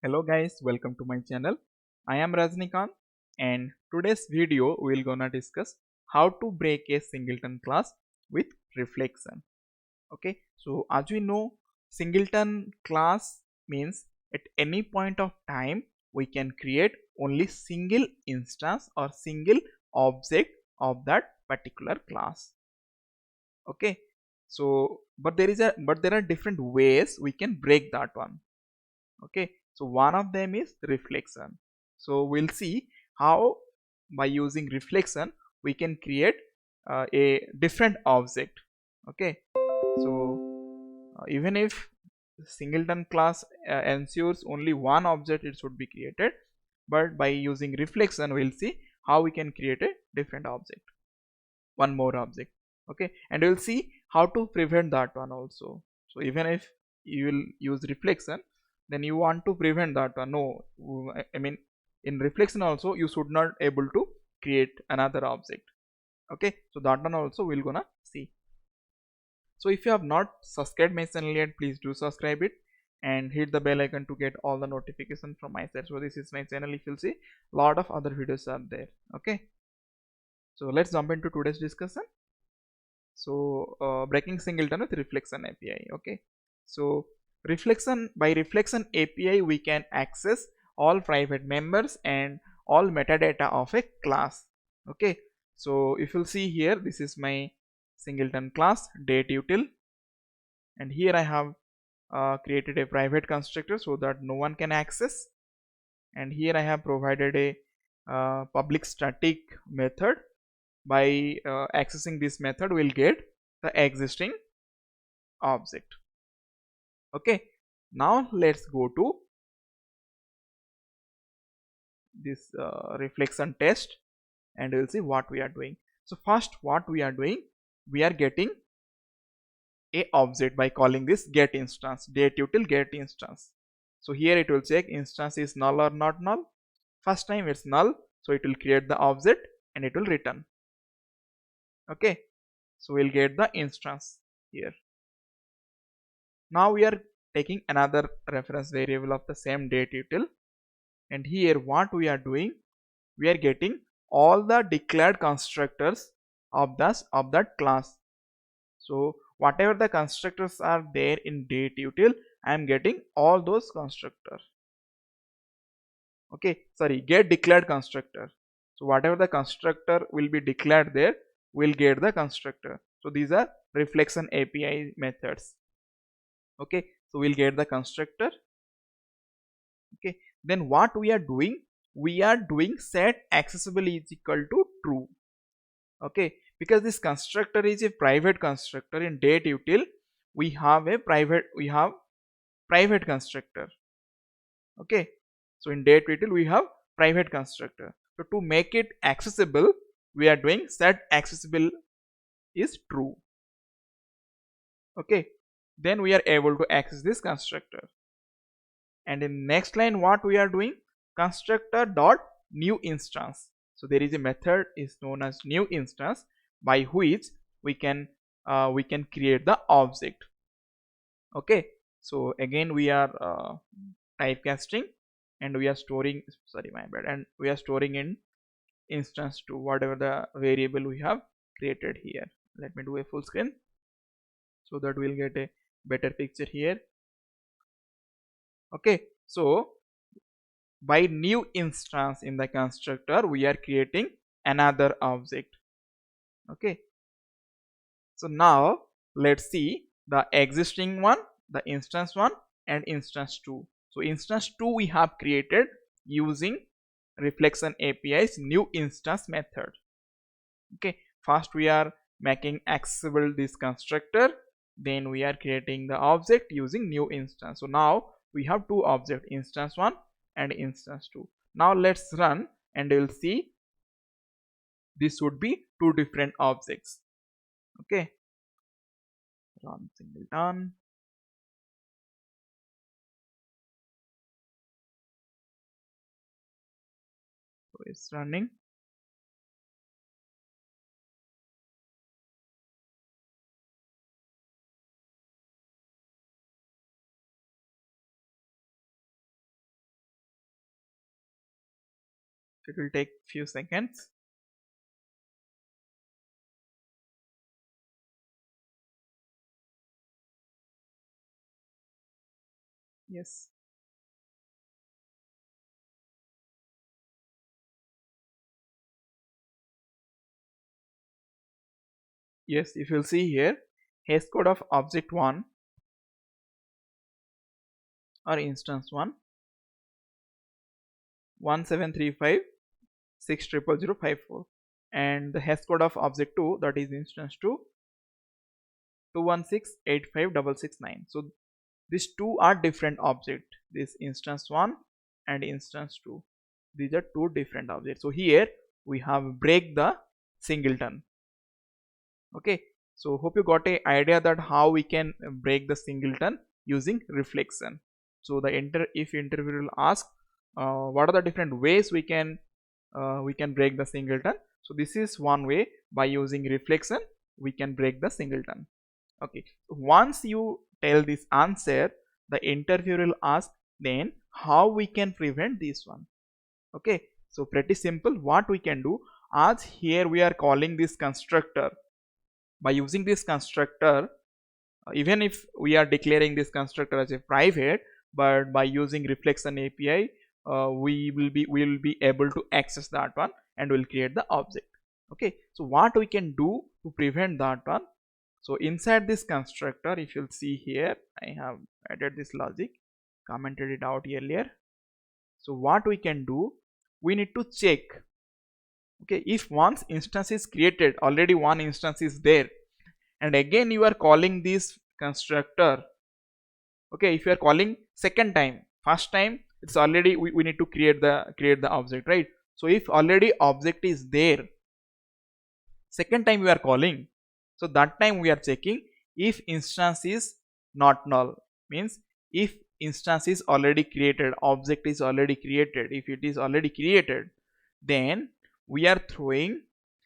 Hello guys, welcome to my channel. I am Rajnikant and today's video we're gonna discuss how to break a singleton class with reflection. Okay, so as we know, singleton class means at any point of time we can create only single instance or single object of that particular class. Okay, so but there are different ways we can break that one. Okay, so one of them is reflection. So we'll see how by using reflection we can create a different object. Okay, so even if singleton class ensures only one object it should be created, but by using reflection we'll see how we can create a different object, one more object. Okay, and we'll see how to prevent that one also. So even if you will use reflection, then you want to prevent that one. No, I mean in reflection also you should not able to create another object. Okay, so that one also we're gonna see. So if you have not subscribed my channel yet, please do subscribe it and hit the bell icon to get all the notifications from my side. So this is my channel. If you'll see, lot of other videos are there. Okay, so let's jump into today's discussion. So breaking singleton with reflection API. Okay, so by reflection API we can access all private members and all metadata of a class. Okay, so if you'll see here, this is my singleton class dateUtil, and here I have created a private constructor so that no one can access, and here I have provided a public static method. By accessing this method we'll get the existing object. Okay, now let's go to this reflection test and we'll see what we are doing. So first what we are doing, we are getting a object by calling this get instance, dateUtil get instance. So here it will check instance is null or not null. First time it's null, so it will create the object and it will return. Okay, so we'll get the instance here. Now we are taking another reference variable of the same dateUtil, and here what we are doing, we are getting all the declared constructors of that class. So whatever the constructors are there in dateUtil, I am getting all those constructors. Okay, sorry, get declared constructor. So whatever the constructor will be declared there, we'll get the constructor. So these are reflection API methods. Okay, so we'll get the constructor. Okay, then what we are doing, we are doing set accessible is equal to true. Okay, because this constructor is a private constructor. In dateUtil we have private constructor. Okay, so in dateUtil we have private constructor. So to make it accessible we are doing set accessible is true. Okay, then we are able to access this constructor. And in next line what we are doing, constructor dot new instance. So there is a method is known as new instance by which we can create the object. Okay, so again we are typecasting and we are storing, sorry my bad, and we are storing in instance to whatever the variable we have created here. Let me do a full screen so that we'll get a better picture here. Okay, so by new instance in the constructor we are creating another object. Okay, so now let's see the existing one, the instance one and instance 2. So instance 2 we have created using reflection API's new instance method. Okay, first we are making accessible this constructor, then we are creating the object using new instance. So now we have two objects, instance 1 and instance 2. Now let's run and we'll see this would be two different objects. Okay, run singleton. So it's running. It will take few seconds. Yes. Yes, if you'll see here, hash code of object 1 or instance 1 1735 and the hash code of object 2, that is instance 2 216856669. So these two are different object, this instance 1 and instance 2. These are two different objects. So here we have break the singleton. Okay, so hope you got a idea that how we can break the singleton using reflection. So the if interviewer will ask what are the different ways we can break the singleton. So this is one way, by using reflection we can break the singleton. Okay, once you tell this answer, the interviewer will ask then how we can prevent this one. Okay, so pretty simple. What we can do, as here we are calling this constructor, by using this constructor, even if we are declaring this constructor as a private, but by using reflection API we will be able to access that one and will create the object. Okay, so what we can do to prevent that one, so inside this constructor, if you'll see here, I have added this logic, commented it out earlier. So what we can do, we need to check, okay, if once instance is created, already one instance is there, and again you are calling this constructor. Okay, if you are calling second time, first time it's already we need to create the object, right? So if already object is there, second time we are calling, so that time we are checking if instance is not null, means if instance is already created, object is already created, if it is already created, then we are throwing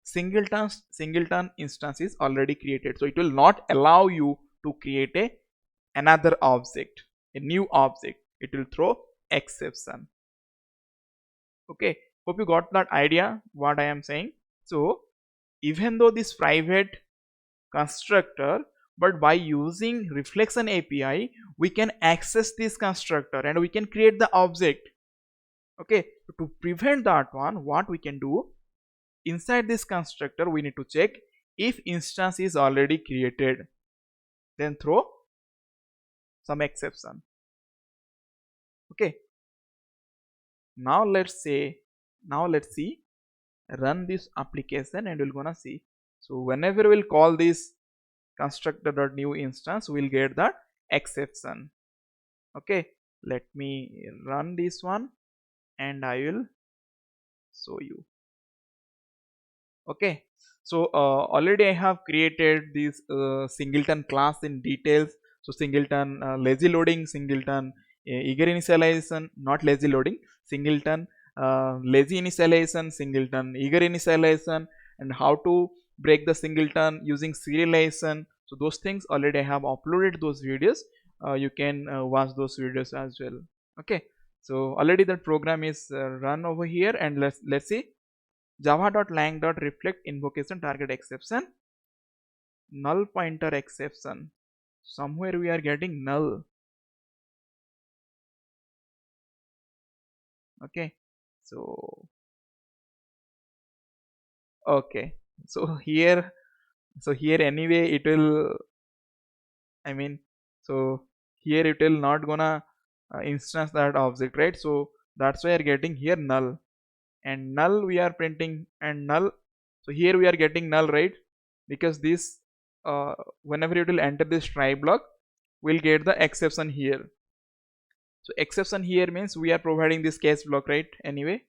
singleton instance is already created, so it will not allow you to create another object, a new object. It will throw exception. Okay, hope you got that idea what I am saying. So even though this private constructor, but by using reflection API we can access this constructor and we can create the object. Okay, to prevent that one, what we can do, inside this constructor we need to check if instance is already created, then throw some exception. Okay, now let's see, run this application and we're gonna see. So whenever we'll call this constructor.new instance, we'll get that exception. Okay, let me run this one and I will show you. Okay, so already I have created this singleton class in details. So singleton lazy loading, singleton eager initialization, not lazy loading, singleton lazy initialization, singleton eager initialization, and how to break the singleton using serialization. So those things already I have uploaded those videos. You can watch those videos as well. Okay, so already that program is run over here, and let's see. Java.lang.reflect invocation target exception, null pointer exception. Somewhere we are getting null. Okay, so okay, so here anyway it will, I mean, so here it will not gonna instance that object, right? So that's why we are getting here null, and null we are printing, and null. So here we are getting null, right? Because this whenever it will enter this try block, we'll get the exception here. So exception here means we are providing this case block, right? Anyway,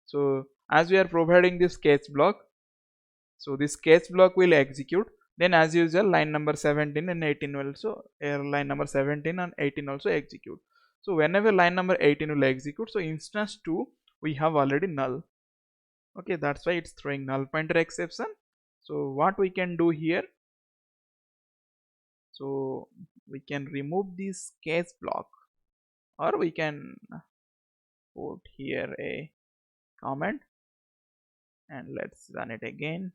so as we are providing this case block, so this case block will execute. Then as usual, line number 17 and 18 will also line number 17 and 18 also execute. So whenever line number 18 will execute, so instance 2 we have already null. Okay, that's why it's throwing null pointer exception. So what we can do here, so we can remove this case block, or we can put here a comment, and let's run it again.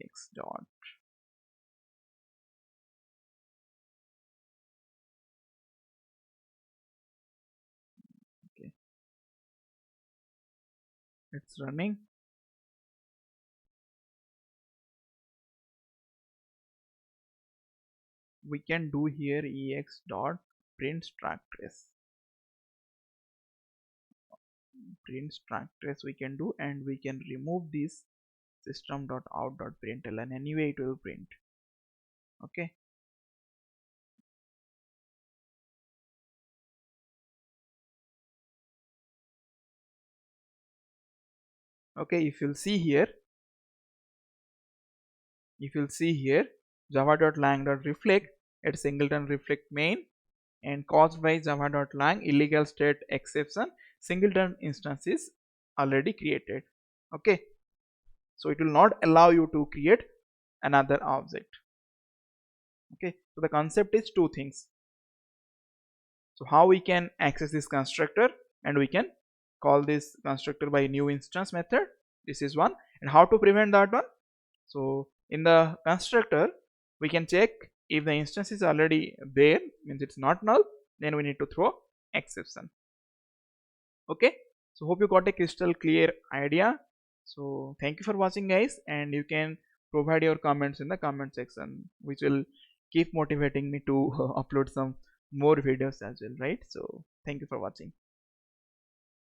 Ex dot. Okay, it's running. We can do here ex dot print track trace. Print track trace we can do, and we can remove this system.out.println. Anyway, it will print. Okay. Okay, if you'll see here, java.lang.reflect at singleton reflect main and caused by java.lang illegal state exception, singleton instance is already created. Okay, so it will not allow you to create another object. Okay, so the concept is two things. So how we can access this constructor, and we can call this constructor by new instance method. This is one. And how to prevent that one? So in the constructor we can check if the instance is already there, means it's not null, then we need to throw exception. Okay, so hope you got a crystal clear idea. So thank you for watching guys, and you can provide your comments in the comment section, which will keep motivating me to upload some more videos as well, right? So thank you for watching.